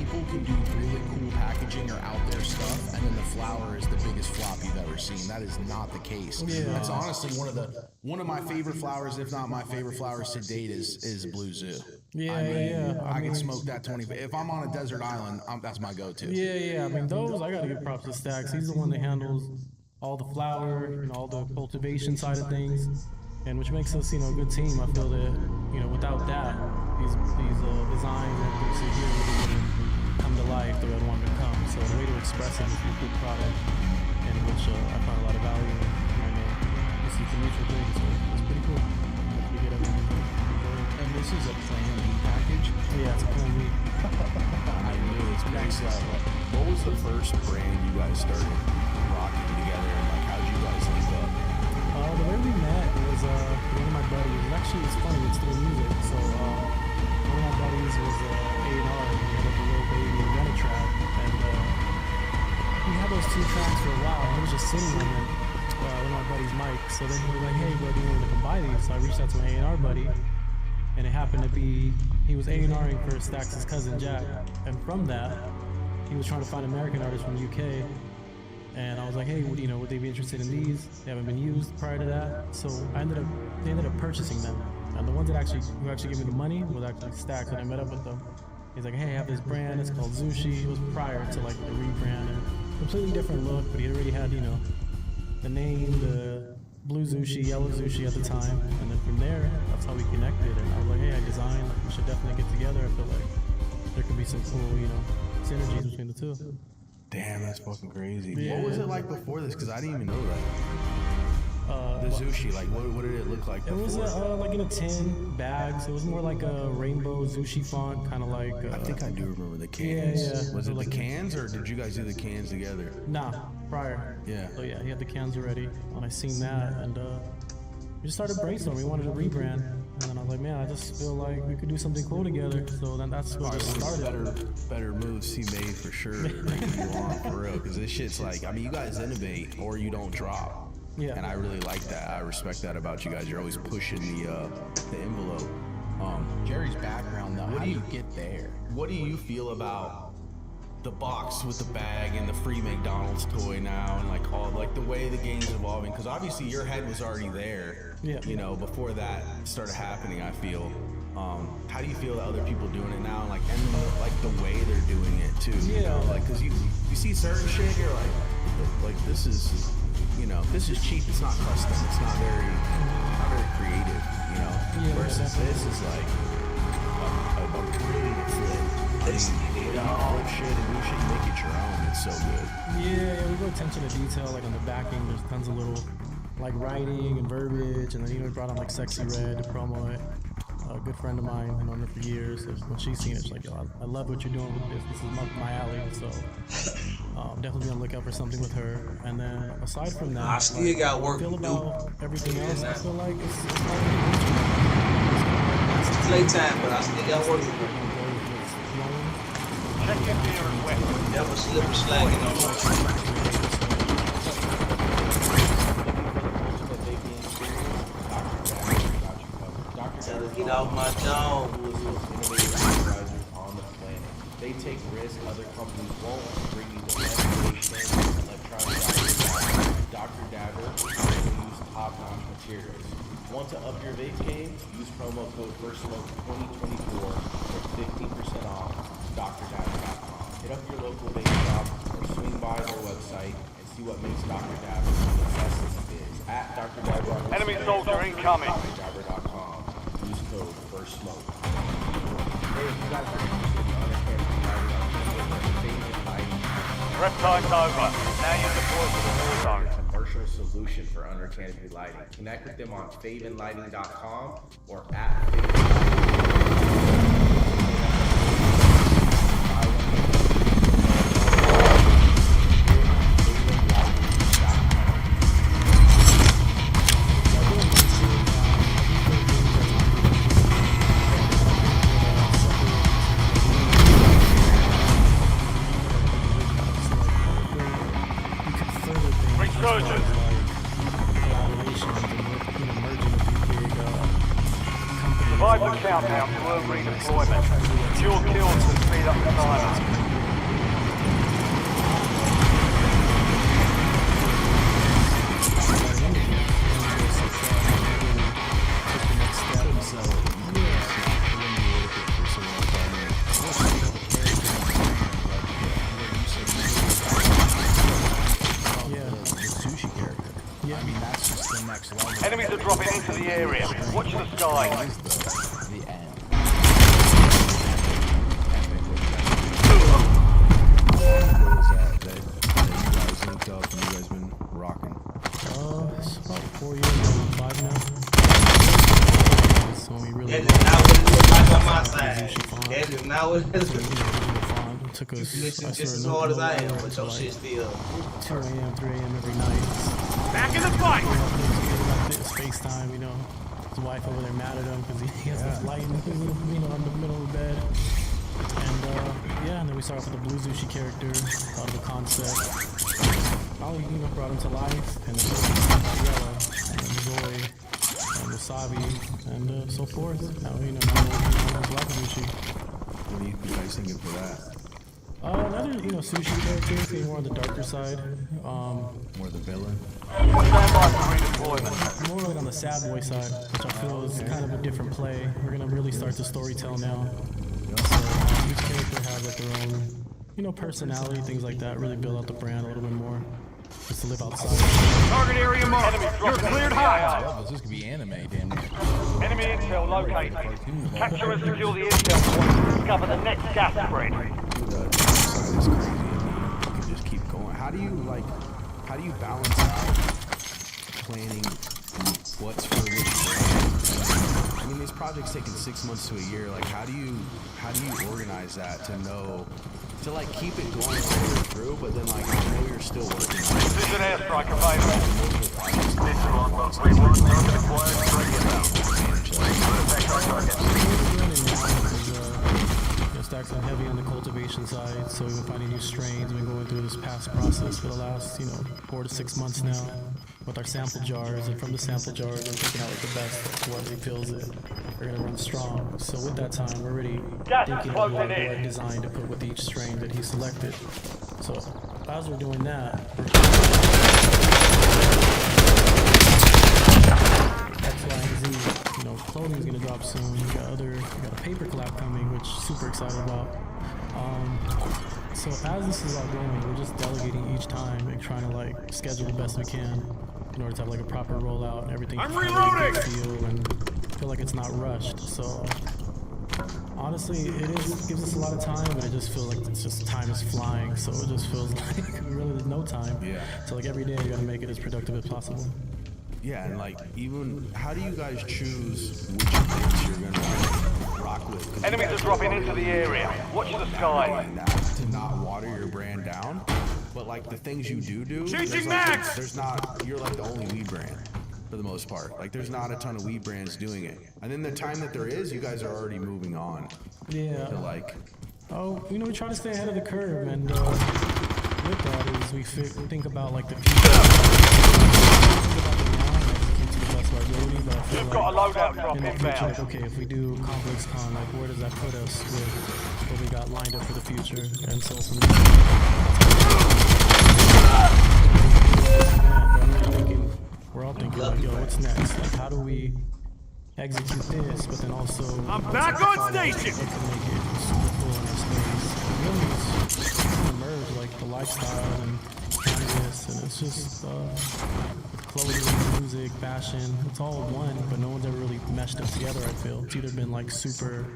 people can do really cool packaging or out there stuff, and then the flower is the biggest flop you've ever seen. That is not the case. Yeah. That's honestly one of my favorite flowers, if not my favorite flowers to date, is Blue Zoo. Yeah, I mean, yeah. I can smoke that 20. If I'm on a desert island, that's my go-to. Yeah. I mean, those I gotta give props to Stacks. He's the one that handles all the flower and all the cultivation side of things, and which makes us, a good team. I feel that, without that, these designs and things here really wouldn't come to life the way I wanted to come. So the way to express it is a good product, and which I find a lot of value in. And this is the mutual thing, so it's pretty cool. We get everything. And this is a Plan B package. Yeah, it's a Plan B. I knew it's next level. What was the first brand you guys started rocking together, and like how'd you guys link up? The way we met was one of my buddies. Actually, it's funny. It's through music. So one of my buddies was A&R. He had like a little baby and got a track, and we had those 2 tracks for a while. And he was just sitting on them. One of my buddy's mic. So then he was like, "Hey, bro, do you want to come buy these?" So I reached out to my A&R buddy, and it happened to be he was A&Ring for Stax' cousin Jack, and from that, he was trying to find American artists from UK. And I was like, "Hey, would they be interested in these? They haven't been used prior to that." So they ended up purchasing them. And the ones who actually gave me the money was actually Stacks, and I met up with them. He's like, "Hey, I have this brand. It's called Zushi." It was prior to like the rebrand and completely different look, but he already had the name, the blue Zushi, yellow Zushi at the time. And then from there, that's how we connected. And I was like, "Hey, I designed. Like, we should definitely get together. I feel like there could be some cool, synergies between the two." Damn, that's fucking crazy. Yeah. What was it like before this? Because I didn't even know that. The Zushi, like what did it look like before? It was like in a tin bag, so it was more like a rainbow Zushi font, kind of like. I think I do remember the cans. Yeah. Was it the cans, or did you guys do the cans together? Nah, prior. Yeah. So yeah, he had the cans already, and I seen that, and we just started brainstorming. We wanted to rebrand, and then I was like, "Man, I just feel like we could do something cool together." So then that's what it started. Better moves he made for sure. Like, if you want, for real, because this shit's like, I mean, you guys innovate or you don't drop. Yeah. And I really like that. I respect that about you guys. You're always pushing the envelope. Jerry's background though, how do you get there? What do you feel about the box with the bag and the free McDonald's toy now, and like all like the way the game's evolving? Because obviously your head was already there. Yeah. Before that started happening. I feel. How do you feel that other people doing it now, and like the way they're doing it too? Yeah. Like, cause you see certain shit, you're like this is. This is cheap. It's not custom. It's not very creative. Yeah, versus this is like a brilliant flip. Flip shit and you should make it your own. It's so good. Yeah, we go attention to detail. Like on the backing, there's tons of little like writing and verbiage, and then we brought on like Sexy Red to promo it. A good friend of mine, I've known her for years. So when she's seen it, she's like, "Yo, I love what you're doing with this. This is my alley." So definitely be on the lookout for something with her. And then aside from that, I still got work to do. About everything else, I feel like it's playtime, but I still got work to do. Check your gear and weapons. Never slip or slacking on. Get off my dome. On the planet. They take risks other companies won't, bring you the best innovation, electronic Dr. Dabber will use top-notch materials. Want to up your vape game? Use promo code FIRSTSMOKE2024 for 15% off drdabber.com. Hit up your local vape shop or swing by their website and see what makes Dr. Dabber the best it is. At Dr. Dabber on Enemy Instagram, soldier incoming. drdabber.com. Use code FIRSTSMOKE. Hey, if you guys are interested in understanding favorite lighting, Prep time's over. Now you're deployed to the war zone. commercial solution for under canopy lighting. Connect with them on favenlighting.com or at Resurgence. Survive the sky. The end. What was that you guys linked up and you guys been rocking? It's about 4 years now, 5 now. So we really That is not what it looks like on my side. That is not what it looks like. It took us Listen I just as swear, hard as I am, nowhere but to your like shit still. 2 a.m., 3 a.m. every night. Back in the fight! It's FaceTime, you know. His wife over there mad at him because he has this light, you know, in the middle of the bed. And yeah, and then we started off with the Blue Zushi character, thought of the concept. Probably, you know, brought him to life, and then Yellow, and Zoe, and Wasabi, and so forth. Now, you know, now we're working on Black Zushi. What are you guys thinking for that? Another, you know, sushi character, being more on the darker side. More the villain? Stand by for redeployment. More like on the sad boy side, which I feel is kind of a different play. We're gonna really start to storytell now. So each character has like their own, you know, personality, things like that. Really build out the brand a little bit more, just to live outside. Target area marked. You're cleared hot. This could be anime, damn near. Enemy intel located. Capture and secure the intel point to discover the next gas spread. The side is crazy. I mean, you can just keep going. How do you balance out planning what's for which brand? I mean, this project's taking 6 months to a year. Like, how do you organize that to know, to like keep it going all the way through, but then like know you're still working on it? This is an airstrike available. Stacks heavy on the cultivation side, so we've been finding new strains. We've been going through this past process for the last, you know, 4 to 6 months now with our sample jars, and from the sample jars, we're picking out like the best, like what refills it. We're gonna run strong. So with that time, we're already thinking of like what design to put with each strain that he selected. So as we're doing that, X, Y, and Z. You know, clothing is gonna drop soon. We got a paper collab coming, which super excited about. So as this is all going, we're just delegating each time and trying to like schedule the best we can in order to have like a proper rollout and everything. I'm reloading! Feel and feel like it's not rushed. So honestly, gives us a lot of time, but it just feels like it's just time is flying. So it just feels like really there's no time. Yeah. So like every day you gotta make it as productive as possible. Yeah, and like even how do you guys choose which things you're gonna rock with? 'Cause Enemies are dropping into the area. Watch the sky. to not water your brand down, but like the things you do, Changing like, max! there's not. You're like the only weed brand for the most part. Like there's not a ton of weed brands doing it, and then the time that there is, you guys are already moving on Yeah. to like. Oh, you know, we try to stay ahead of the curve, and with that is we think about like the future. You've got a loadout drop in the future, inbound. like, okay, if we do Complex Con, like where does that put us with what we got lined up for the future? And so from there, we're all thinking like, yo, what's next? Like, how do we execute this, but then also I'm back on station! what can make it super cool in our space? Really, it's kind of merge like the lifestyle and cannabis, and it's just clothing, music, fashion. It's all one, but no one's ever really meshed it together. I feel it's either been like super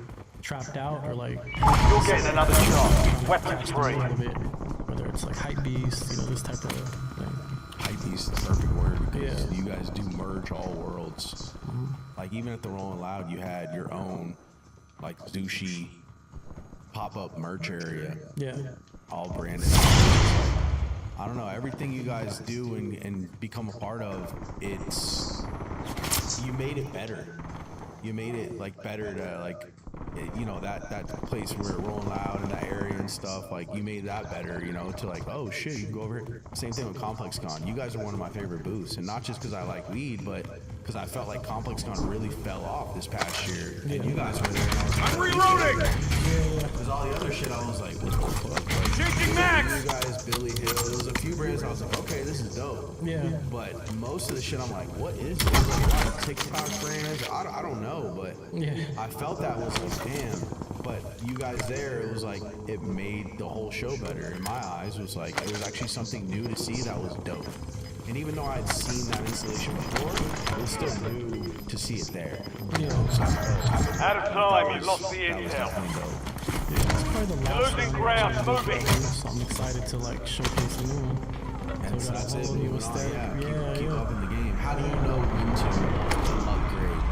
trapped out or like You're getting another shot. Weapons catch the free. mold of it. Whether it's like hype beast, you know, this type of thing. Hype beast is the perfect word because Yeah. you guys do merge all worlds. Like even at the Rolling Loud, you had your own like sushi pop-up merch area, Yeah. all branded. I don't know, everything you guys do and become a part of, you made it better. You made it like better to like, you know, that place where it Rolling Loud in that area and stuff, like you made that better, you know, to like, oh shit, you can go over here. Same thing with Complex Con. You guys are one of my favorite booths, and not just because I like weed, but because I felt like Complex Con really fell off this past year. And you guys were there, and I was like, I'm reloading! because all the other shit, I was like, what the fuck? Like, Changing max! you guys, Billy Hill, there was a few brands I was like, okay, this is dope. Yeah. But most of the shit, I'm like, what is this? Like, a lot of TikTok brands, I don't know, but Yeah. I felt that was like, damn. But you guys there, it was like, it made the whole show better. In my eyes, it was like, it was actually something new to see that was dope. And even though I'd seen that installation before, it was still new to see it there. Yeah. Out of time, you lost the That was intel. definitely dope. It's probably the last losing one ground, I actually moving. did, so I'm excited to like showcase a new one. And So so we got that's a it. whole new Moving on, aesthetic. yeah. Keep Yeah. up in the game. How do you know when to upgrade?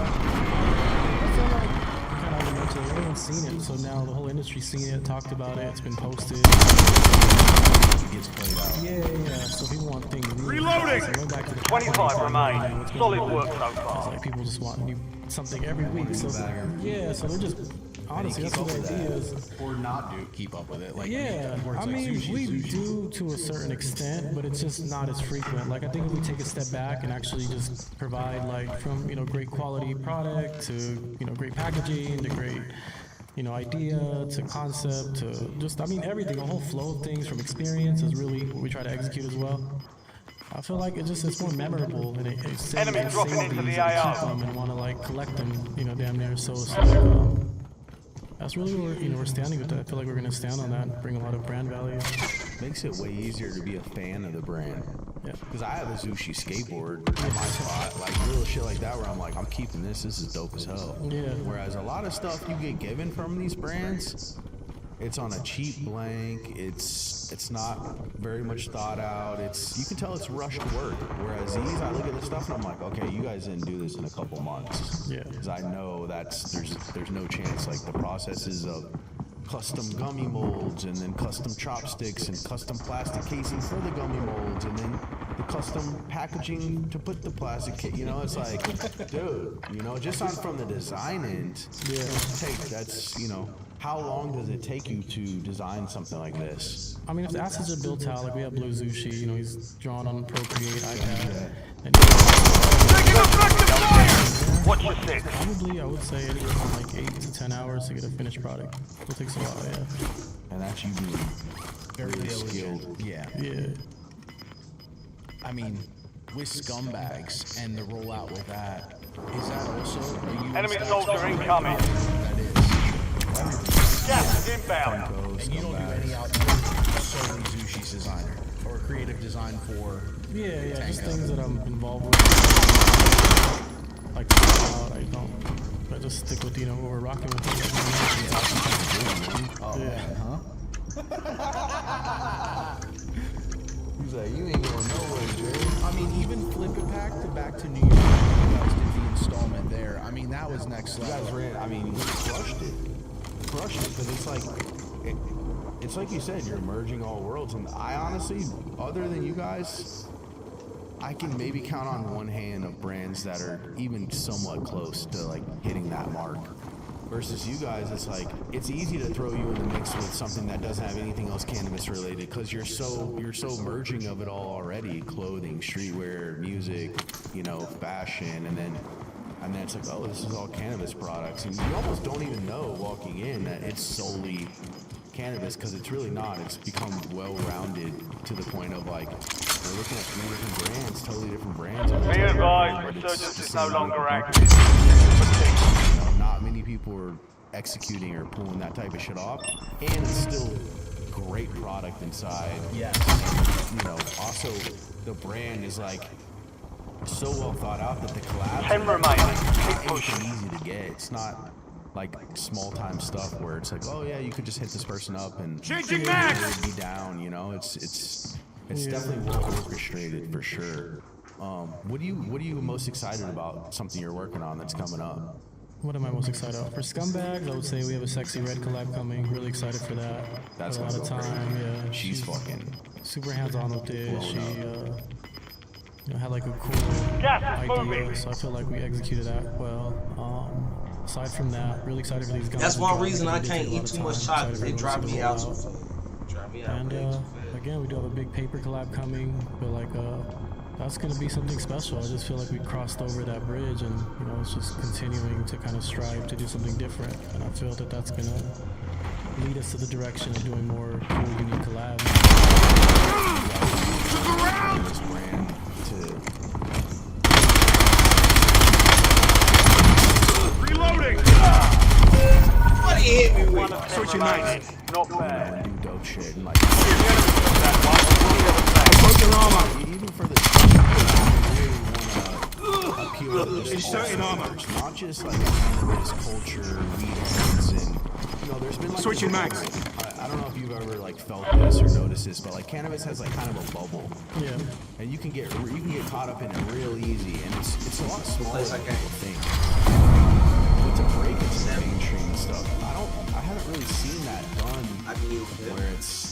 I feel like kind of already mentioned, everyone's seen it, so now the whole industry's seen it, talked about it, it's been posted. It gets played out. Yeah. So people want things new. Reloading! So going back to the 25 remain. what's going Solid on? work so It's far. like people just want something every week. So yeah, so they're just honestly that's what the idea is. Or not do keep up with it. Like Yeah, where it's I like mean, sushi, we sushi. do to a certain extent, but it's just not as frequent. Like, I think if we take a step back and actually just provide, like, from, great quality product to, great packaging to great, idea to concept to just, I mean, everything, the whole flow of things from experience is really what we try to execute as well. I feel like it's more memorable and it's Enemy dropping into the keep AO. them and want to, like, collect them, damn near. So it's like, that's really where we're standing with that. I feel like we're gonna stand on that and bring a lot of brand value. Makes it way easier to be a fan of the brand. Yeah. Because I have a Zushi skateboard in my spot, like little shit like that where I'm like, I'm keeping this. This is dope as hell. Yeah. Whereas a lot of stuff you get given from these brands, it's on a cheap blank. It's not very much thought out. You can tell it's rushed work. Whereas these, I look at the stuff and I'm like, okay, you guys didn't do this in a couple months. Yeah. Because I know there's no chance. Like the processes of custom gummy molds and then custom chopsticks and custom plastic casing for the gummy molds and then the custom packaging to put the plastic kit. It's like, dude, just on from the design end, how long does it take you to design something like this? I mean, if the assets are built out, like we have Blue Zushi, he's drawn on Procreate, iPad, and Watch your six. probably I would say anywhere from like 8 to 10 hours to get a finished product. It takes a while, yeah. And that's you being very skilled. Yeah. Yeah. I mean, with scumbags and the rollout with that, is that also a Enemy soldier incoming. That is. Gas is inbound. And you don't do any out solely Zushi's designer or creative design for. Yeah, just Tango. things that I'm involved with. Like, I just stick with, what we're rocking with. He's like, you ain't going nowhere, Jay. I mean, even Flip It back to New York, you guys did the installment there. I mean, that was next You level. guys you crushed it. Because it's like you said, you're merging all worlds. And I honestly, other than you guys, I can maybe count on one hand of brands that are even somewhat close to like hitting that mark. Versus you guys, it's easy to throw you in the mix with something that doesn't have anything else cannabis related because you're so merging of it all already. Clothing, streetwear, music, fashion, and then it's like, oh, this is all cannabis products. And you almost don't even know walking in that it's solely cannabis because it's really not. It's become well-rounded to the point of like, we're looking at 3 different brands, totally different brands. Be advised, resurgence is no longer active. Not many people are executing or pulling that type of shit off. And it's still great product inside. Yes. And, also the brand is like, so well thought out that the collabs 10 remaining. Keep are pushing. easy to get. It's not like small time stuff where it's like, oh yeah, you could just hit this person up and Changing max! be down. It's definitely well orchestrated for sure. What are you most excited about? Something you're working on that's coming up? What am I most excited about? For Scumbags, I would say we have a Sexy Red collab coming. Really excited for that. That's a lot of gonna go time, great. yeah. She's fucking super hands-on with it. She had like a cool Gas is idea, moving. so I feel like we executed that well. Aside from that, really excited for these guys. That's to one drop reason because I they can't take a lot eat of too time. much Excited chocolate. for They everyone drive to me roll out too fast. Drive me out And way too fast. again, we do have a big paper collab coming. Feel like that's gonna be something special. I just feel like we crossed over that bridge, and it's just continuing to kind of strive to do something different. And I feel that that's gonna lead us to the direction of doing more cool, unique collabs. This brand to Reloading! What he hit me with? One of 10 remaining. Not bad. do dope shit and The enemy took that one. We need to Even for the really want to appeal to just all smokers, not just like cannabis culture, weed heads, and there's been like switching max. I don't know if you've ever like felt this or noticed this, but like cannabis has like kind of a bubble. Yeah. And you can get caught up in it real easy, and it's a lot smaller than people think. But to break into the mainstream and stuff, I haven't really seen that done where it's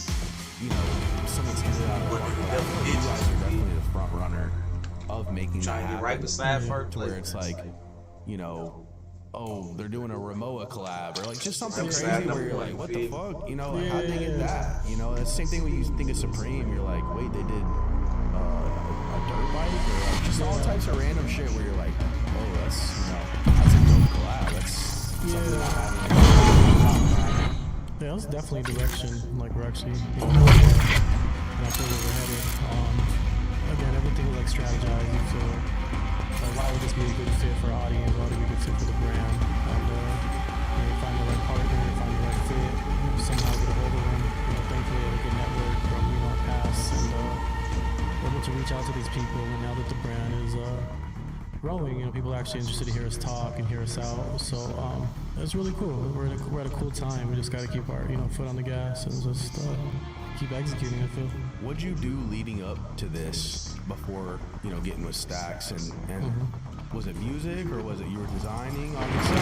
someone's handed out a park. You guys are definitely the front runner of making that happen. Right beside first to where it's like, oh, they're doing a Ramoa collab or like just something crazy where you're like, what the fuck? Like, how'd they get that? It's the same thing when you think of Supreme. You're like, wait, they did a dirt bike or like just all types of random shit where you're like, oh, that's a dope collab. That's something that I haven't. Yeah, that's definitely a direction, like we're actually, and I feel where we're headed. Again, everything is like strategizing, so like why would this be a good fit for our audience, why would it be a good fit for the brand, and find the right partner, find the right fit, somehow get a hold of them, thankfully we have a good network from, our past, and we're able to reach out to these people, and now that the brand is, growing, people are actually interested to hear us talk and hear us out. So it's really cool. We're at a cool time. We just got to keep our foot on the gas and just keep executing. I feel. What'd you do leading up to this before getting with Stacks and was it music or was it you were designing? Obviously.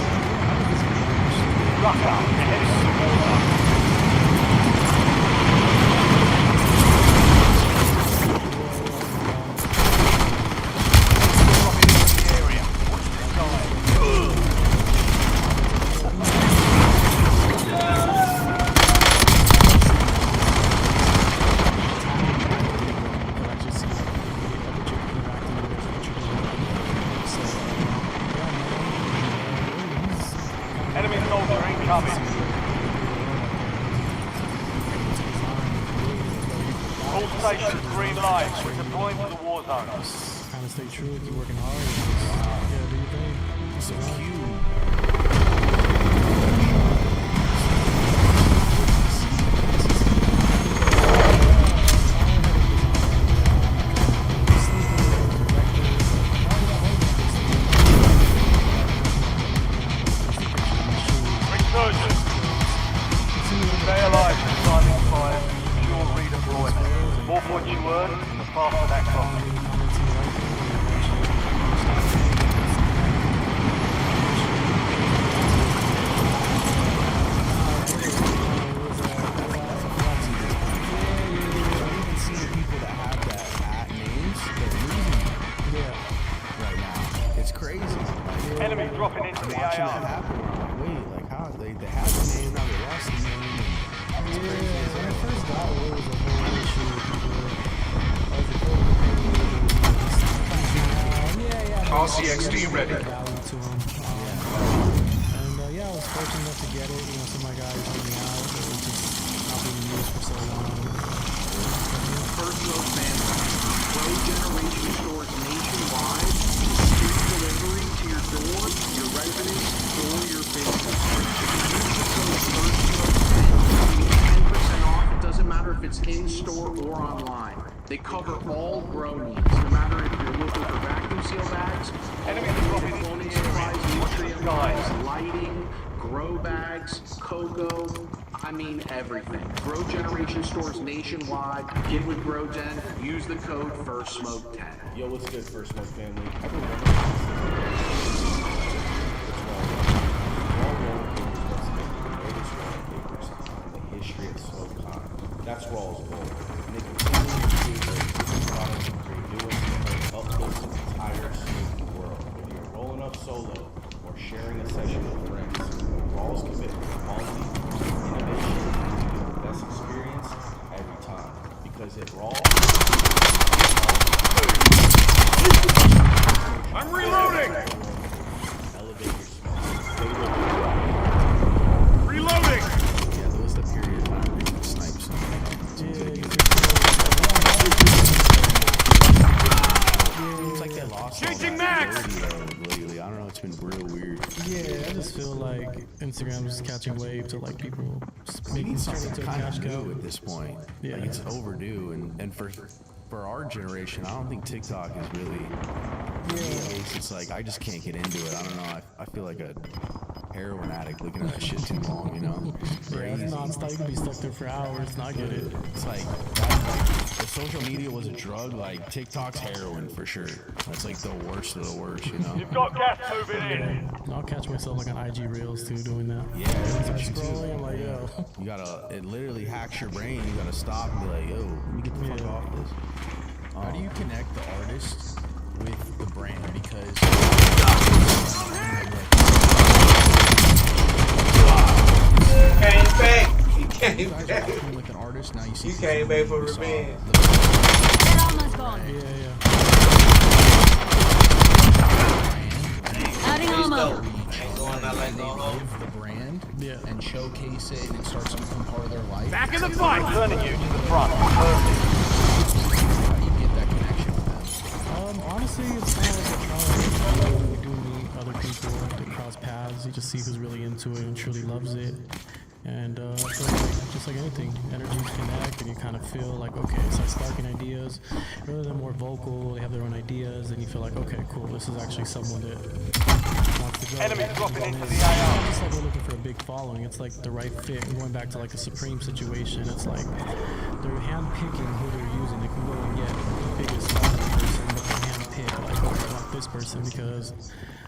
Enemy soldier incoming. All stations green light. We're deploying to the war zone. Kind of stay true, keep working hard. And just, do your thing. So huge. Stay alive for silent fire. Secure redeployment. The more points you earn, the faster that costs. Enemy dropping into the AR. Wait, like how they had the name, now they lost the name. It's crazy. When I first got it, it was a whole issue. RCXD ready. And I was fortunate enough to get it. Some of my guys helped me out. It was just not being used for so long. Personal family. Pro Generation stores nationwide. Street delivery to your door, your residence, or your business. If you use code First 10% off. It doesn't matter if it's in store or online. They cover all grow needs, no matter if you're looking for vacuum seal bags, cloning supplies, nutrient bags, lighting, grow bags, cocoa, everything. Grow Generation stores nationwide. Get with GrowGen. Use the code FIRSTSMOKE10. Yo, what's good, First Smoke family? I've been the history of smoke con. That's Raw's goal. And they continue to create products and create new ones that help uplift the entire smoking world. Whether you're rolling up solo or sharing a session with friends, Raw's commitment to quality, innovation, and giving you the best experience every time. Because at Raw, I'm reloading! elevate your smoke. Reloading! Yeah, there was the period of time where you could snipe something. It's like they lost Changing all that max! ability lately. I don't know, it's been real weird. Yeah, I just feel like Instagram's catching wave to like people We making need something something into a kind cash of cow. new at this point. Yeah. Like it's overdue, and for for our generation, I don't think TikTok is really. For me at least, it's like I just can't get into it. I don't know. I feel like a heroin addict looking at that shit too long. You know, Yeah, crazy. it's non-stop. You can be stuck there for hours. Not get it. It's like if social media was a drug, like TikTok's heroin for sure. That's like the worst of the worst, you know. You've got gas moving in. And I'll catch myself like on IG Reels too, doing that. Yeah, I that's start what you do. scrolling. I'm like, yo. You gotta, it literally hacks your brain. You gotta stop and be like, yo, let me get the fuck off this. How do you connect the artist with the brand? Because Came back. He you came guys are back. working with an artist, now you see You came back for we saw revenge. That almost gone. Yeah. Adding ammo. Ain't going out like they no hoe. live the brand Yeah. and showcase it, and it starts to become part of their life. Back in the fight! Turning you to the front. How do you get that connection with them? Honestly, it's kind of like a trial. We do meet other people that cross paths. You just see who's really into it and truly loves it. And I feel like just like anything, energies connect, and you kind of feel like, okay, it's like sparking ideas. Rather than more vocal, they have their own ideas, and you feel like, okay, cool, this is actually someone that wants to go. Enemy dropping into the It's AR. not just like we're looking for a big following. It's like the right fit. And going back to like a Supreme situation, it's like they're handpicking who they're using. They can go and get the biggest following person, but they handpick like, oh, I want this person because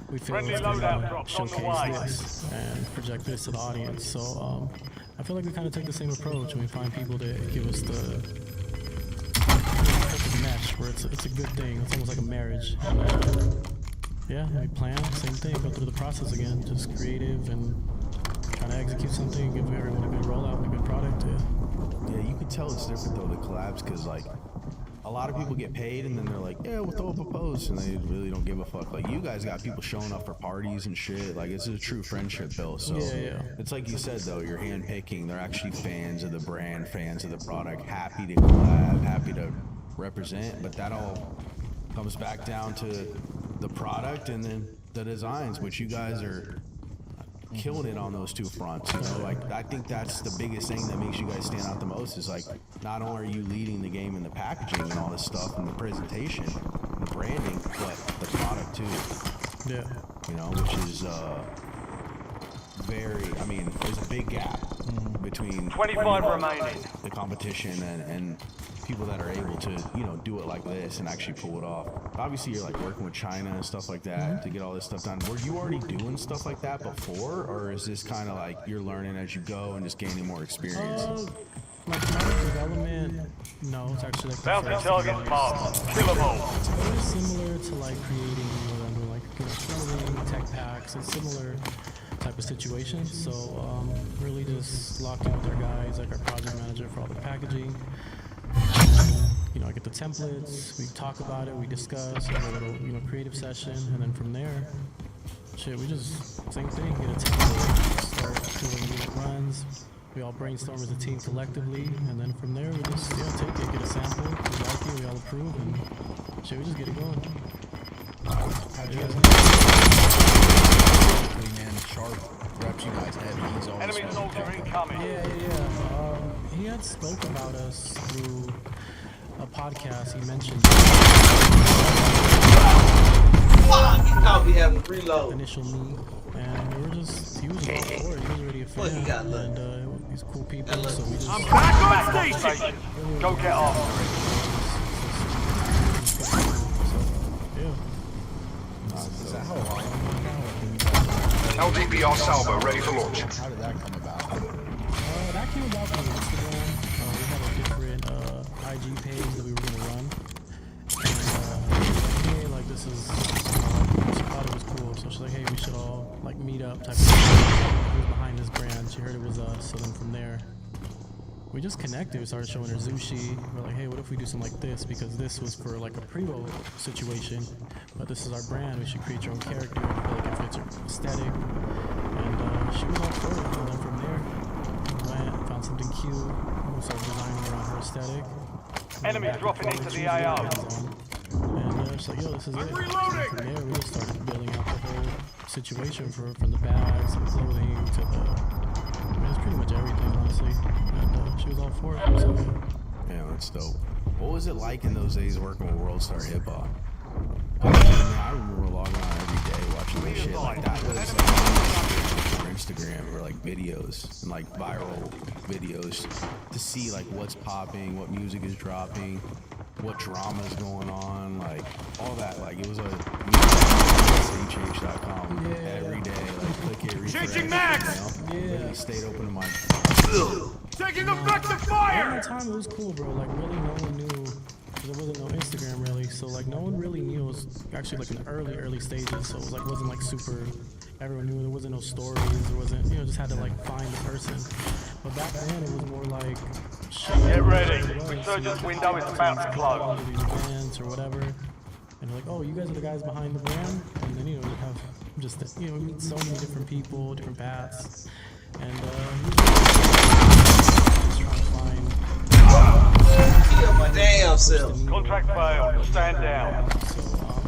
we feel Friendly it's loadout gonna drops on the way. showcase this and project this to the audience. So I feel like we kind of take the same approach, and we find people that give us the perfect mesh, where it's a good thing. It's almost like a marriage. And, yeah, we plan, same thing, go through the process again, just creative and trying to execute something, give everyone a good rollout and a good product. Yeah. Yeah, you can tell it's different though, the collabs, because like a lot of people get paid and then they're like, yeah, we'll throw up a post, and they really don't give a fuck. Like you guys got people showing up for parties and shit. Like it's a true friendship built. So Yeah. it's like you said though, you're handpicking. They're actually fans of the brand, fans of the product, happy to collab, happy to represent. But that all comes back down to the product and then the designs, which you guys are killing it on those two fronts. You know, like I think that's the biggest thing that makes you guys stand out the most is like not only are you leading the game in the packaging and all this stuff and the presentation, the branding, but the product too. Yeah. You know, which is very. I mean, there's a big gap between 25 remaining. the competition and people that are able to, you know, do it like this and actually pull it off. Obviously, you're like working with China and stuff like that to get all this stuff done. Were you already doing stuff like that before, or is this kind of like you're learning as you go and just gaining more experience? Like product development, no, it's actually like the Bounty first target thing. marked. Kill them all. It's very similar to like creating what I'm doing, like clothing, tech packs. It's similar type of situation. So really just locked in with our guys, like our project manager for all the packaging. You know, I get the templates, we talk about it, we discuss, have a little, you know, creative session, and then from there, shit, we just, same thing, get a template, start doing unit runs, we all brainstorm as a team collectively, and then from there, we just, yeah, take it, get a sample, we like it, we all approve, and shit, we just get it going. How'd you guys man, sharp reps you guys had? He's always Enemy soldier incoming. Yeah. He had spoke about us through a podcast. He mentioned Fuck! You thought we having reload. initial meet, and we were just, he was all for it. He was already a Well, he fan, got luck. and he's cool people, so we just, Back on station. Go get after it. yeah. Is that how long LDPR salvo ready for launch. How did that come about? That came about from Instagram. We had a different IG page that we were gonna run, and hey, like this is, she thought it was cool, so she's like, hey, we should all like meet up type of thing. Who was behind this brand? She heard it was us, so then from there, we just connected. We started showing her Zushi. We're like, hey, what if we do something like this? Because this was for like a pre-roll situation, but this is our brand. We should create your own character. I feel like it fits your aesthetic. And she was all for it. And then from there, we went, found something cute. We started designing around her aesthetic. Enemy Back and dropping forth, into she the was AR. And she's like, yo, this is it. From there, we just started building out the whole situation from the bags, the clothing, to the, I mean, it's pretty much everything, honestly. And she was all for it. So, yeah. Yeah, that's dope. What was it like in those days working with World Star Hip Hop? I remember logging on every day watching this shit. Like that was on Instagram or like videos and like viral videos to see like what's popping, what music is dropping, what drama is going on, like all that. Like it was a CH.com every day. Like click it, refresh. Changing max! You know? Literally stayed open to my. Taking effective At fire! that time, it was cool, bro. Like, really, no one knew. There wasn't no Instagram, really. So, like, no one really knew. It was actually, like, in the early stages. So, it was, like, wasn't, like, super... Everyone knew. There wasn't no stories. There wasn't... You know, just had to, like, find the person. But back then, it was more like... Get ready. Resurgence window is about to close. These bands or whatever. And they're like, oh, you guys are the guys behind the brand? And then, you know, you have just... You know, we meet so many different people, different paths. And, just trying to find... Kill my damn self. Contract failed. Stand down.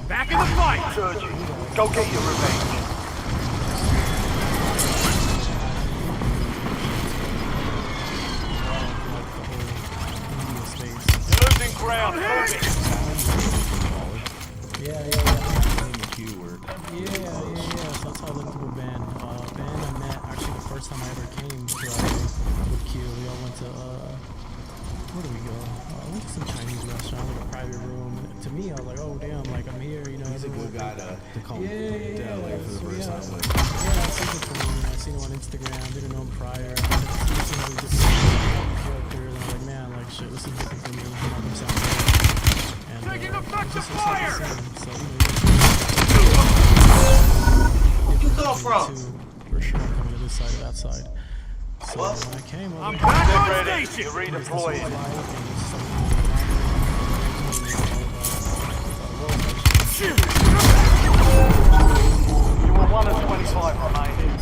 Back in the fight! Surgeon, go get your revenge. You're losing ground. Move it. Yeah. So that's how I went through a band. Band I met actually the first time I ever came to LA with Q. We all went to where did we go? We went to some Chinese restaurant, like a private room. And to me, I was like, oh damn, like I'm here, you know. He's a good guy to come to LA for the first time. With. Yeah, I seen it for me. I seen him on Instagram. Didn't know him prior. I seen him just character, and I was like, man, like shit, this is different for me. I'm not gonna sound good. And Taking effective just fire! So Where you come from? for sure, I'm coming to this side or that side. So when I came over, I'm back on station. Redeploying. You were 1 of 25 remaining.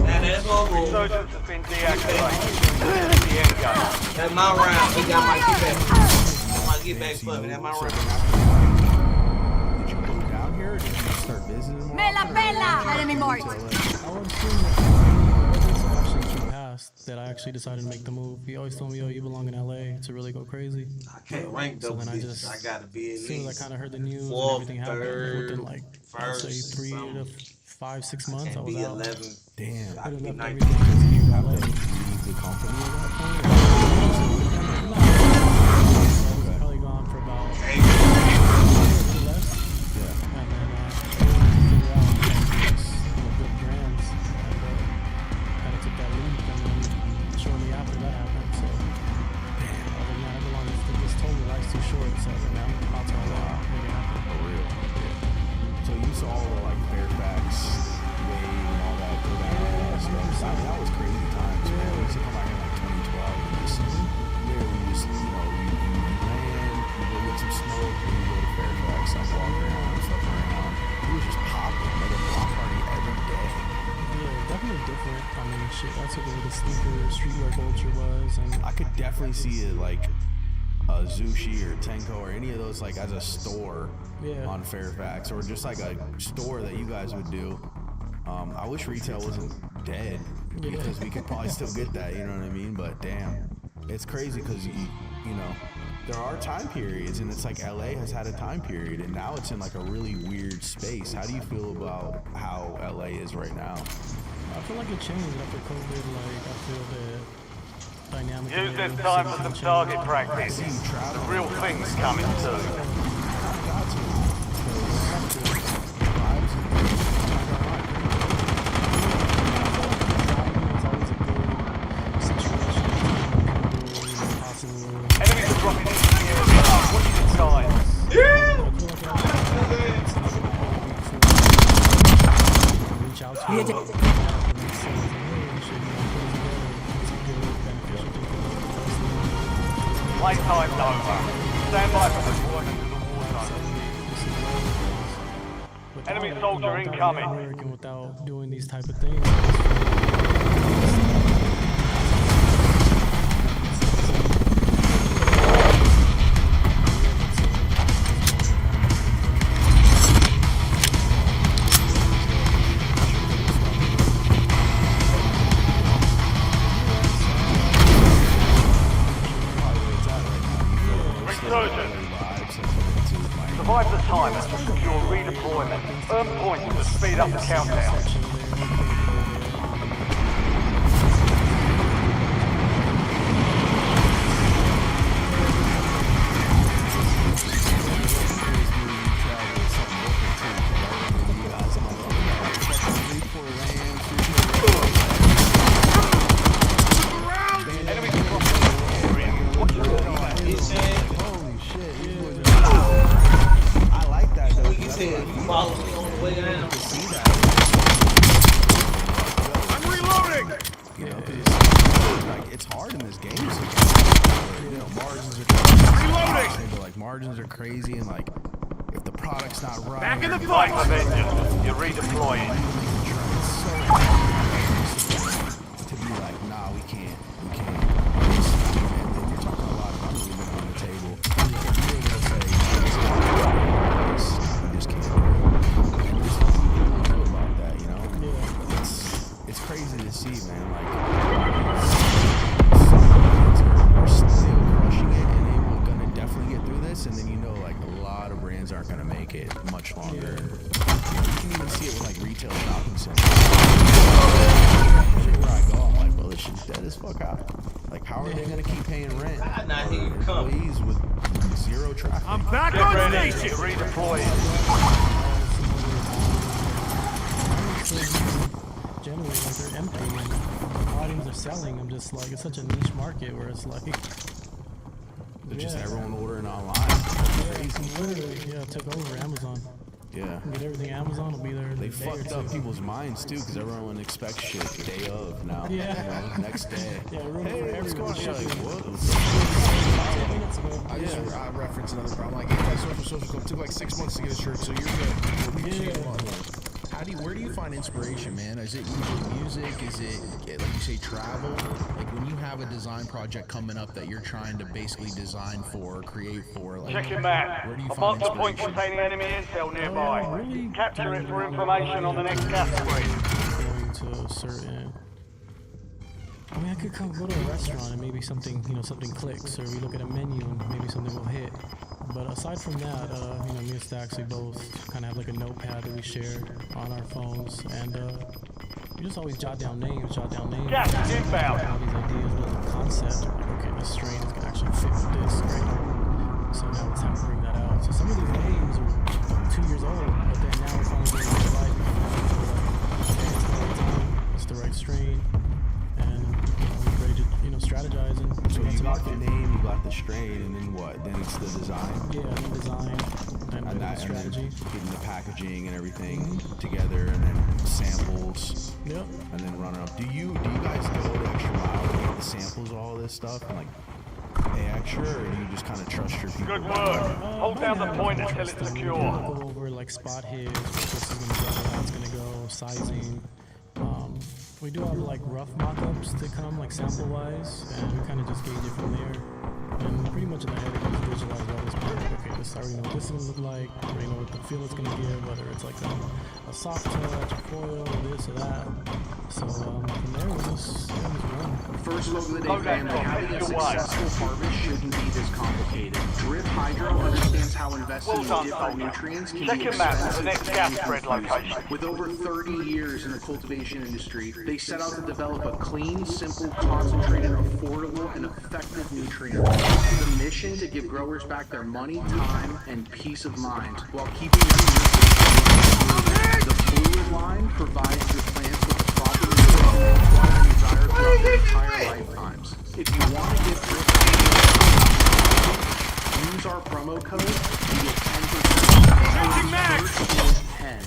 Now that's my move. Resurgence has been deactivated. This is the end game. That's my round. He got my get back. My get back for me. That's my round. Did you go down here or did you start visiting more? Me la pela! Enemy marked. I was seeing that actually passed that I actually decided to make the move. He always told me, yo, you belong in LA to really go crazy. I can't rank So double then I digits. just, I gotta be as at soon as least. I kind of heard the news Fourth, and everything happened, third, within like, I'd say first, 3 to something. 5, 6 months, I Can't was be out. 11. Damn. I I can be left 19. everything just to You have LA. to leave the company at that point? I was probably gone for about less. Yeah. And then figure out good brands and kind of took that leap. And then shortly after that happened, so I was like, man, I belong. This told me life's too short, so I was like, man, I'll tell you what, make it happen. For real. Yeah. So you saw all the like Fairfax wave and all that go down and stuff. That was crazy times, man. We used to come out here like 2012 and just literally just, you know, you ran, you go get some smoke, and you go to Fairfax, like walk around and stuff around. It was just popping, like a block party every day. Yeah, definitely different. I mean, shit, that's what the sneaker streetwear culture was, and I could definitely see it like a Zushi or Tenko or any of those like as a store on Fairfax or just like a store that you guys would do. I wish retail wasn't dead because we could probably still get that, you know what I mean? But damn, it's crazy because you know, there are time periods and it's like LA has had a time period and now it's in like a really weird space. How do you feel about how LA is right now? I feel like it changed after COVID. Like I feel the dynamic. Use of this the time city for some changed. target practice. The real thing's coming soon. Enemies are dropping into the area. Watch the time. Playtime's over. Stand by for deployment to the war zone. Enemy soldier incoming. Working without doing these type of things. speed up the countdown. Enemy Holy shit. I like that though. You said you follow me on the way down. I'm reloading! You know, 'cause like it's hard in this game. You know, margins are crazy. Reloading! But like margins are crazy, and like if the product's not right, Back in the fight! You're redeploying. to be like, nah, we can't. You're talking a lot about moving on the table. You just can't. And there's nothing you can do about that, you know? It's crazy to see, man. Like, some brands are still crushing it, and they were gonna definitely get through this, and then you know, like, a lot of brands aren't gonna make it much longer. You can even see it with like retail shopping centers. Where I go, I'm like, well, this shit's dead as fuck out. Like, how are they gonna keep paying rent? I not hear you for come. employees with zero traffic. I'm back on station! You're redeploying. Generally, like they're empty and items are selling. I'm just like, it's such a niche market where it's like, They're just everyone ordering online. literally, it took over Amazon. Yeah. You can get everything Amazon will be there. They in a day or fucked two. up people's minds too, because everyone expects shit the day of now. Yeah. You know, next day. Yeah, ruined Hey, for what's going on? You're like, everyone. what? 10 minutes ago. I just reference another problem. Like anti-social club took like 6 months to get a shirt, so you're good. We'll get you a month. Where do you find inspiration, man? Is it usually music? Is it like you say travel? Like when you have a design project coming up that you're trying to basically design for or create for, like Check your map. where do you I've find marked a point inspiration? containing enemy intel nearby. really Capture it for information on the next gas screen. Going to a certain. I mean, I could go to a restaurant and maybe something, something clicks, or we look at a menu and maybe something will hit. But aside from that, me and Stacks, we both kind of have like a notepad that we share on our phones, and we just always jot down names. Gas is inbound. All these ideas, build a concept. Like, okay, this strain is gonna actually fit with this, right? So now it's time to bring that out. So some of these names are 2 years old, but then now it's finally getting to life. Okay, it's the right time, it's the right strain, and we're ready to, strategize and. So you got the name, you got the strain, and then what? Then it's the design. Yeah, and then design, and the strategy. And then getting the packaging and everything together, and then samples. Yep. And then running up. Do you guys go the extra mile to get the samples of all this stuff and like pay extra, or do you just kind of trust your people? Good work. Hold down the point until it's secure. Go over like spot hits, this is gonna go, that's gonna go, sizing. We do have like rough mock-ups that come like sample-wise, and we kind of just gauge it from there. And pretty much in the head, we just visualize all this part. Okay, this I already know what this is gonna look like. I already know what the feel it's gonna give, whether it's like a soft touch, a foil, this or that. So from there, we just run. First look of the day, family. Having a successful harvest shouldn't be this complicated. Drip Hydro understands how investing in different nutrients can Check be your map for the expensive next and gas spread confusing. location. With over 30 years in the cultivation industry, they set out to develop a clean, simple, concentrated, affordable, and effective nutrient. The mission to give growers back their money, time, and peace of mind while keeping their nutrients. The fluid line provides your plants with the proper nutrition required and desired throughout their entire lifetimes. If you want to get drip, use our promo code, you get 10% off. 10.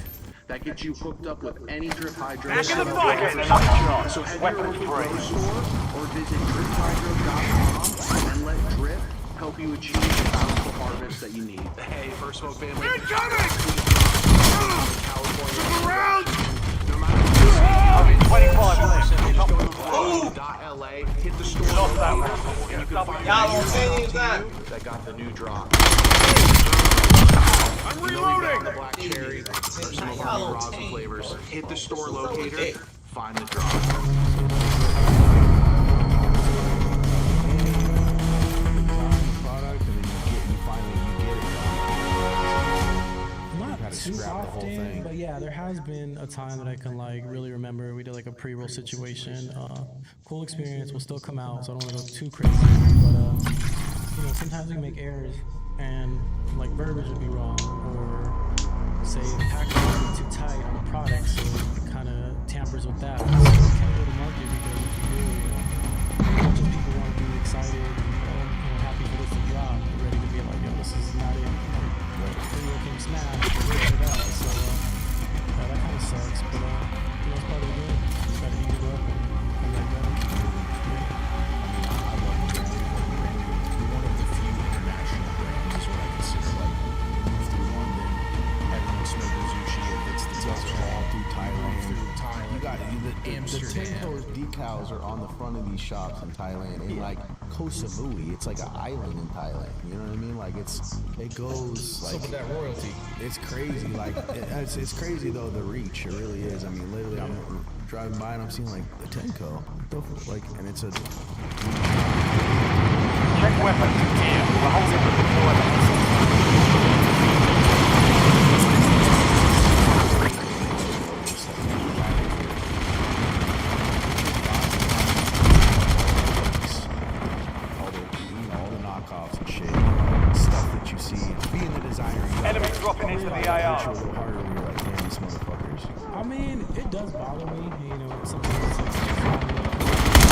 That gets you hooked up with any Drip Hydro. Back in the fight! So head to Weapons your local free. grocery store or visit driphydro.com and let Drip help you achieve the bountiful harvest that you need. Hey, First Smoke family. Around! I'm in 25 left. Top of the .la, hit the store. Lost that one. And you can find Y'all on Sandy's that? that got the new drop. I'm reloading! The black cherry or some of our new rosin flavors. Hit the store locator, find the drop. Product, and then you finally get it. Not Had a too too scrap the whole often, thing. but yeah, there has been a time that I can like really remember. We did like a pre-roll situation. Cool experience. Will still come out, so I don't want to go too crazy. But you know, sometimes we make errors, and like verbiage would be wrong, or say the packaging would be too tight on the product, so it kind of tampers with that. So we can't go to market because if you do, just people want to be excited and happy for this to drop, ready to be like, yo, this is not it. Pre-roll came smash, we're it out. So that kind of sucks, but it's part of the game. Just gotta eat it up and come back better. I love Jerry. One of the few international brands is what I consider like move through London. Everyone smokes sushi. It hits the desert all through Thailand. You got the Amsterdam. 10 Coast decals are on the front of these shops in Thailand. In like Koh Samui, it's like an island in Thailand. You know what I mean? Like it goes like Some of that royalty. it's crazy. Like it's crazy though, the reach. It really is. I mean, literally, I'm driving by and I'm seeing like the Tenko, like, and it's a. Check weapons. Here, we're holding the deployment. All the knockoffs and shit, stuff that you see. Being the designer, you Enemy dropping into the AR. a little harder when you're like, damn, these motherfuckers. I mean, it does bother me, you know, it's something that's like,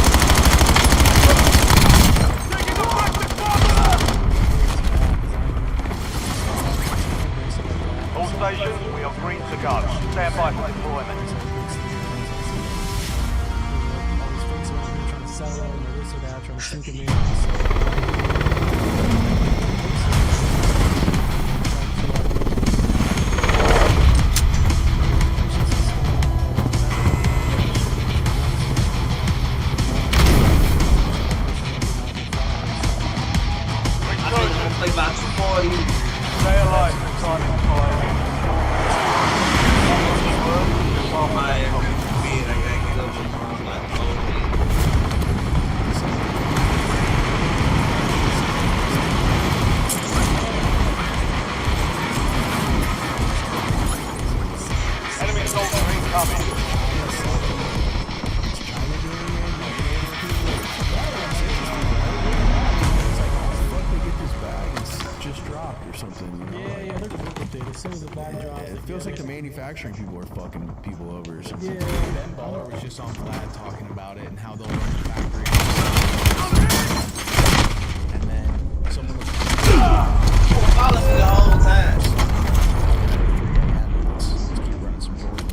All stations, we are green to go. Stand by for deployment. trying to sell it or this or that, trying to sink it in. I think I'm gonna play about 240. Stay alive for time and fire. My being, I gotta get up with my phone. Enemy soldier incoming. Just dropped or something. You know? Yeah, they're good with it. As soon as the bag drops, It feels like the manufacturing people are fucking people over or something. yeah. Ben Baller was just on Vlad talking about it and how they'll run the factory. And then someone will Follow me the whole time. Let's keep running some Jordan.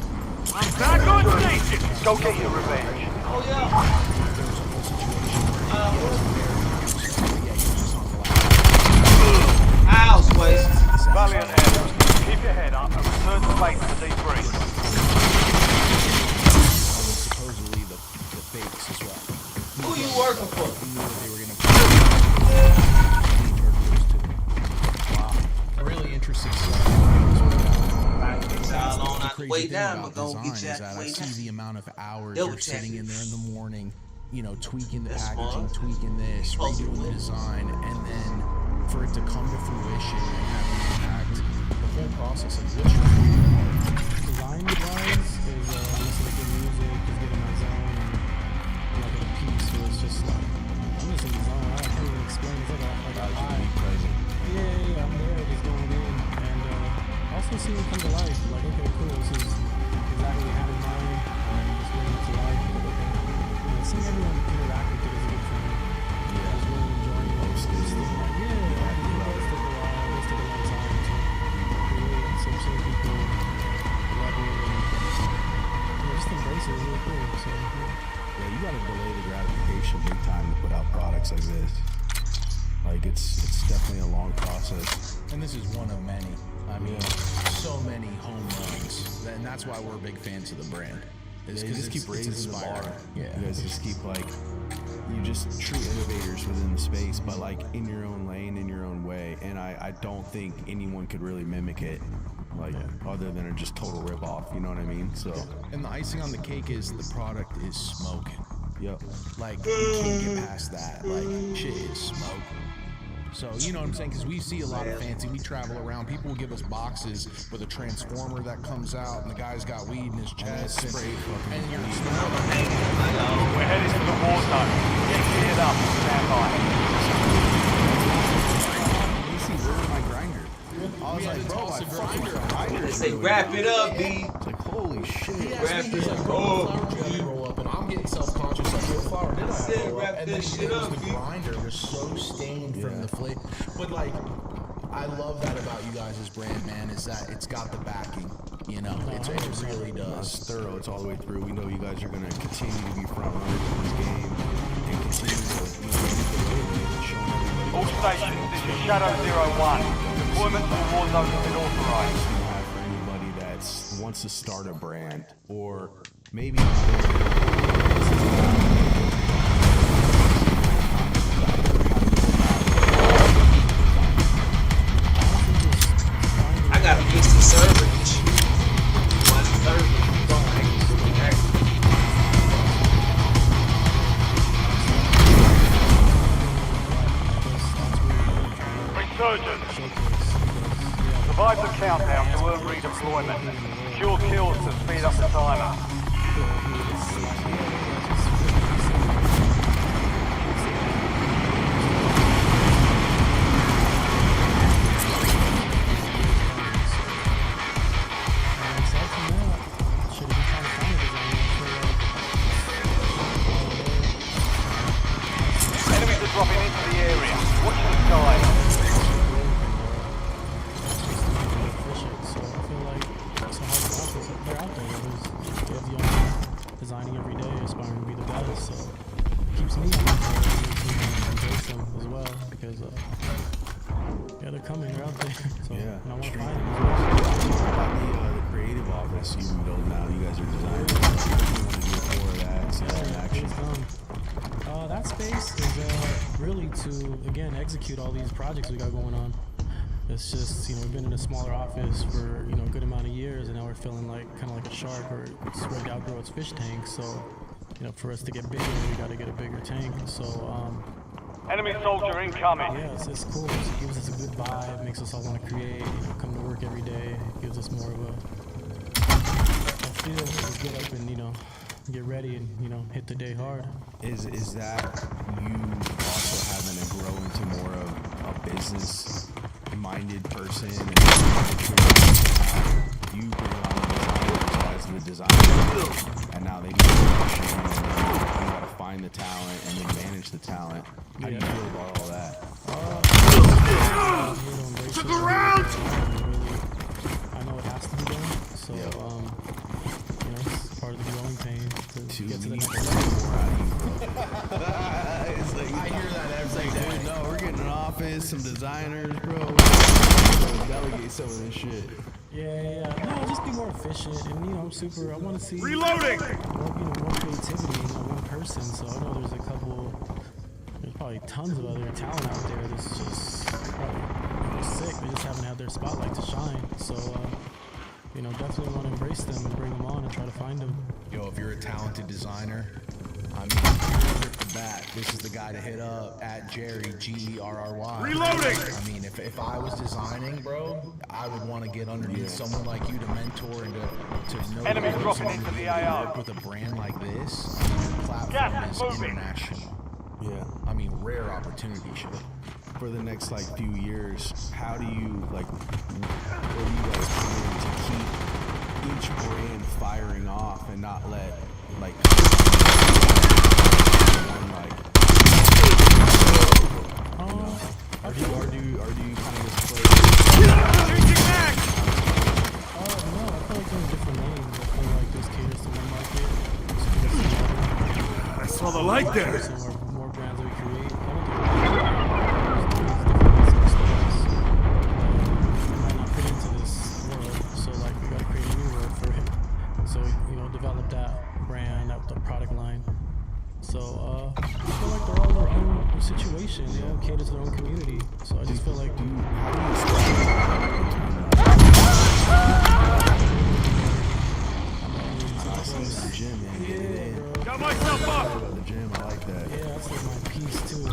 Back on station. Go get your revenge. Oh yeah. Ow, Space. Valiant effort. Keep your head up and return to base for debrief. Supposedly the fakes as well. Who you working for? He knew that they were gonna. Wow. Really interesting stuff. How long The I crazy wait thing down, about but gonna design get is you that out I way down. see the amount of hours Double you're sitting check. in there in the morning, you know, tweaking the This packaging, one. tweaking this, Supposed to redoing the win. design, and then for it to come to fruition and have the impact, the whole process, like what's your favorite part? Design-wise is listening to good music, just getting my zone, and like at a piece where it's just like, I'm just in the zone. I can't even explain. It's like a vibe. Yeah, I'm there, just going in, and also seeing it come to life. Like, okay, cool, this is exactly what I had in mind, and just bringing it to life. But, seeing everyone interact with it is a good thing. Yeah, just really enjoying it. It does take a while. It does take a long time to create, and so seeing people love it and just embrace it is really cool. So, Yeah, you gotta delay the gratification big time to put out products like this. Like it's definitely a long process. And this is one of many. I mean, so many home runs. And that's why we're big fans of the brand. Is You just because keep raising the bar. Yeah. You guys just keep like, you just true innovators within the space, but like in your own lane, in your own way. And I don't think anyone could really mimic it, like other than a just total rip off. You know what I mean? So, And the icing on the cake is the product is smoking. yep. Like, you can't get past that. Like, shit is smoking. So, you know what I'm saying? Because we see a lot of fancy. We travel around. People will give us boxes with a transformer that comes out, and the guy's got weed in his chest. And you're We're headed to the war zone. Get geared up and stand by. where's my grinder? I was like, bro, I grinder. Say, wrap it up, B. It's like, holy shit. Wrap it up. Flower, did you roll up? And I'm getting self-conscious. Like, yo, Flower, did I said roll wrap up? And this then shit it was up, the B. grinder was so stained from the flavor. But, like, I love that about you guys' brand, man, is that it's got the backing. You know, it really does. It's thorough. It's all the way through. We know you guys are going to continue to be front runners in this game and continue to show everybody. All stations, this is Shadow 01. Deployment to the war zone has been authorized. For anybody that wants to start a brand or maybe I gotta fix the server. One server. Resurgence. Survive the countdown to earn redeployment. Secure kills to speed up the timer. Enemies are dropping into the area. Watch the sky. So I feel like it's a hard process. They're out there. They have young designing every day, aspiring to be the best. So it keeps me on my toes to embrace them as well because yeah, they're coming. They're out there. So and I want to find them as well. the creative office you build now. You guys are designers. You want to do more of that. See that in action. That space is really to again execute all these projects we got going on. It's just, you know, we've been in a smaller office for, you know, a good amount of years, and now we're feeling like kind of like a shark or it's ready to outgrow its fish tank. So, you know, for us to get bigger, we got to get a bigger tank. So, Enemy soldier incoming. yeah, it's cool. It gives us a good vibe, makes us all want to create, you know, come to work every day. It gives us more of a feel to get up and, you know, get ready and, you know, hit the day hard. Is that you also having to grow into more of a business-minded person? And you bring on the designers as the designer, and now they need production, and you gotta find the talent and then manage the talent. How do you feel about all that? To the ground! I know it has to be done, so you know, it's part of the growing pain to get to the next level. It's like, I hear that every day. Dude, no, we're getting an office, some designers, bro. Delegate some of this shit. Yeah. No, just be more efficient, and you know, I want to see Reloading! more creativity in one person. So I know there's probably tons of other talent out there that's just probably sick. They just haven't had their spotlight to shine. So you know, definitely want to embrace them and bring them on and try to find them. Yo, if you're a talented designer, I mean, right off the bat, this is the guy to hit up at Jerry, Gerry. Reloading! I mean, if I was designing, bro, I would want to get underneath someone like you to mentor and to know Enemies the dropping ropes into and the to AO. work with a brand like this. The platform Gas is moving. international. Yeah. I mean, rare opportunity shit. For the next like few years, how do you like? What are you guys planning to keep each brand firing off and not let like one like? Or do you kind of just play? Changing mag! No, I feel like there's different lanes. I feel like this caters to one market. I saw the light there. Some more brands that we create. I might not fit into this world, so like we gotta create a new world for it. So you know, develop that brand, the product line. So I feel like they're all in their own situation. They all cater to their own community. So I just feel like It's the gym, man. Get it in. Got myself up! About the gym, I like that. Yeah, that's like my piece too. So,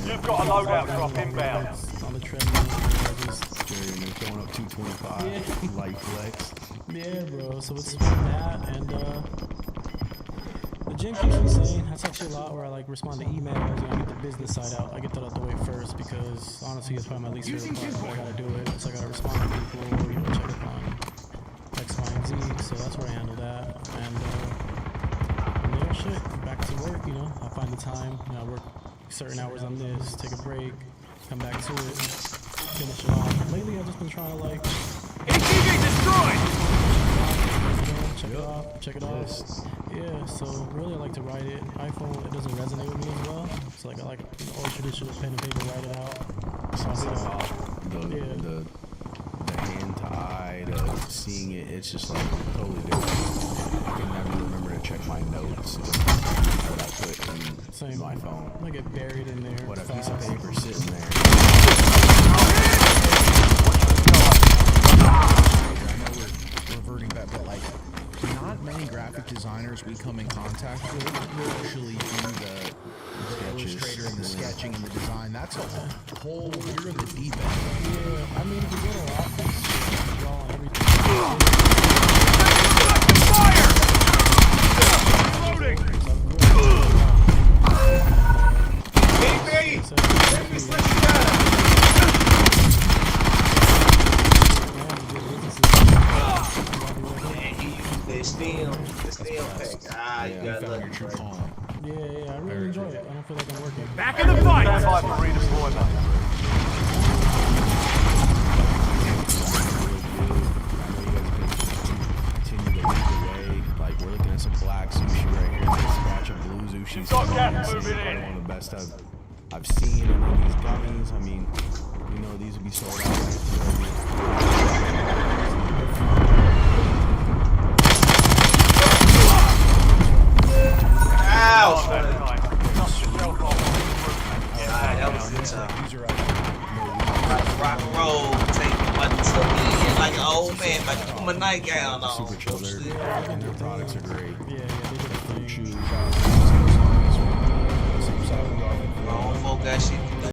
You've got a loadout drop inbound. on the treadmill. I just, Jerry, man, throwing up 225. Light flex. yeah, bro. So it's that, and the gym keeps me sane. That's actually a lot where I like respond to emails. You know, I get the business side out. I get that out the way first because honestly, it's probably my least favorite part. I gotta do it. So I gotta respond to people, you know, check up on X, Y, and Z. So that's where I handle that. And yeah, shit. Back to work. You know, I find the time. You know, I work certain hours on this, take a break, come back to it, finish it off. Lately, I've just been trying to like. ATV destroyed! Check it off. Yeah, so really I like to write it. iPhone, it doesn't resonate with me as well. So like I like the old traditional pen and paper, write it out. The hand to eye, the seeing it, it's just like totally different. I can never remember to check my notes that I put in my phone. I get buried in there. What a piece of paper sitting there. I know we're reverting back, but like, not many graphic designers we come in contact with actually do the illustrator and the sketching and the design. That's a whole, you're in the deep end. Yeah, I mean, if you go to office, you draw on everything. Fire! Loading! Yeah, I really enjoy it. I don't feel like I'm working. Back in the fight! Stand by for redeployment. Like we're looking at some black sushi right here. This batch of blue sushi. Got gas This is moving probably in. one of the best I've seen. And then these gummies, I mean, you know, these would be sold out like That was a good time. Rock and roll, take money to me, like an old man, like put my nightgown on. super chill. And their products are great. Yeah, they did a thing. Shoes. Grown folk got shit.